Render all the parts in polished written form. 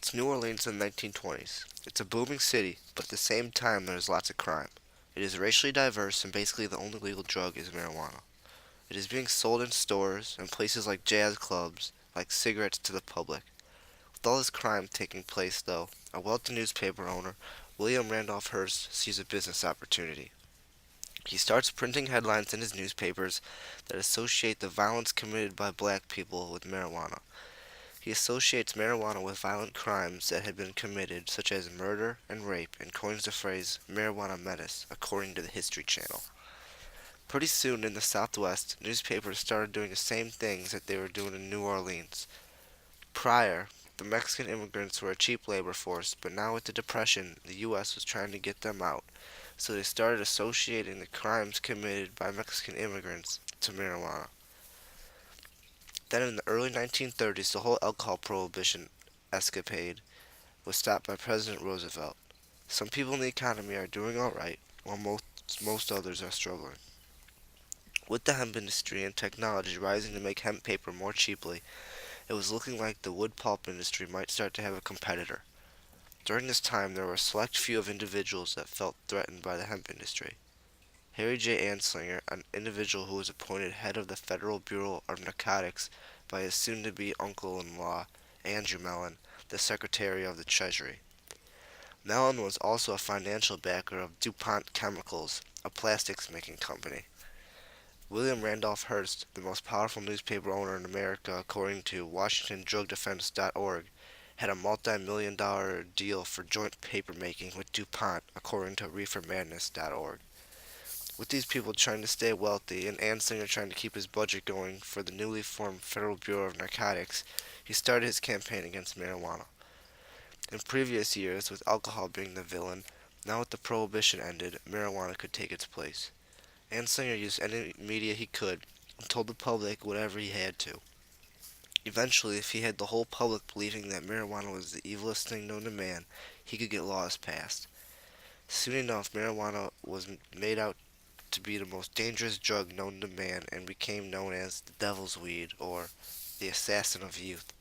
It's New Orleans in the 1920s. It's a booming city, but at the same time there's lots of crime. It is racially diverse and basically the only legal drug is marijuana. It is being sold in stores and places like jazz clubs, like cigarettes to the public. With all this crime taking place, though, a wealthy newspaper owner, William Randolph Hearst, sees a business opportunity. He starts printing headlines in his newspapers that associate the violence committed by black people with marijuana. He associates marijuana with violent crimes that had been committed, such as murder and rape, and coins the phrase marijuana menace, according to the History Channel. Pretty soon in the Southwest, newspapers started doing the same things that they were doing in New Orleans. Prior, the Mexican immigrants were a cheap labor force, but now with the Depression, the U.S. was trying to get them out, so they started associating the crimes committed by Mexican immigrants to marijuana. Then in the early 1930s, the whole alcohol prohibition escapade was stopped by President Roosevelt. Some people in the economy are doing all right, while most others are struggling. With the hemp industry and technology rising to make hemp paper more cheaply, it was looking like the wood pulp industry might start to have a competitor. During this time, there were a select few of individuals that felt threatened by the hemp industry. Harry J. Anslinger, an individual who was appointed head of the Federal Bureau of Narcotics by his soon-to-be uncle-in-law, Andrew Mellon, the Secretary of the Treasury. Mellon was also a financial backer of DuPont Chemicals, a plastics-making company. William Randolph Hearst, the most powerful newspaper owner in America according to WashingtonDrugDefense.org, had a multi-million-dollar deal for joint paper-making with DuPont according to ReeferMadness.org. With these people trying to stay wealthy and Anslinger trying to keep his budget going for the newly formed Federal Bureau of Narcotics, he started his campaign against marijuana. In previous years, with alcohol being the villain, now with the prohibition ended, marijuana could take its place. Anslinger used any media he could and told the public whatever he had to. Eventually, if he had the whole public believing that marijuana was the evilest thing known to man, he could get laws passed. Soon enough, marijuana was made out to be the most dangerous drug known to man and became known as the devil's weed or the assassin of youth.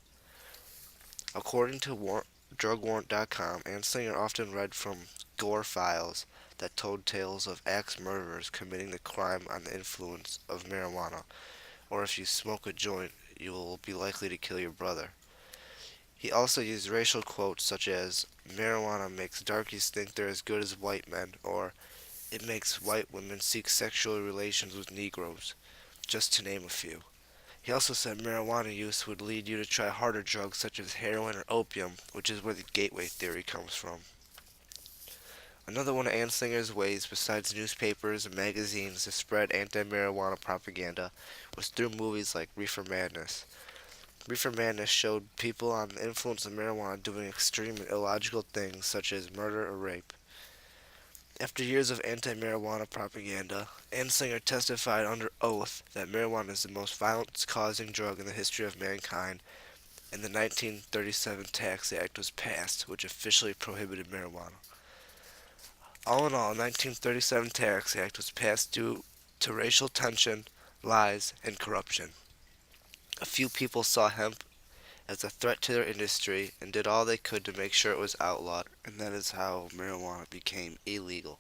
According to drugwarrant.com, Anslinger often read from gore files that told tales of axe murderers committing the crime on the influence of marijuana, or if you smoke a joint, you will be likely to kill your brother. He also used racial quotes such as, marijuana makes darkies think they're as good as white men, or it makes white women seek sexual relations with Negroes, just to name a few. He also said marijuana use would lead you to try harder drugs such as heroin or opium, which is where the gateway theory comes from. Another one of Anslinger's ways, besides newspapers and magazines, to spread anti-marijuana propaganda was through movies like Reefer Madness. Reefer Madness showed people on the influence of marijuana doing extreme and illogical things such as murder or rape. After years of anti-marijuana propaganda, Anslinger testified under oath that marijuana is the most violence-causing drug in the history of mankind, and the 1937 Tax Act was passed, which officially prohibited marijuana. All in all, the 1937 Tax Act was passed due to racial tension, lies, and corruption. A few people saw hemp as a threat to their industry and did all they could to make sure it was outlawed, and that is how marijuana became illegal.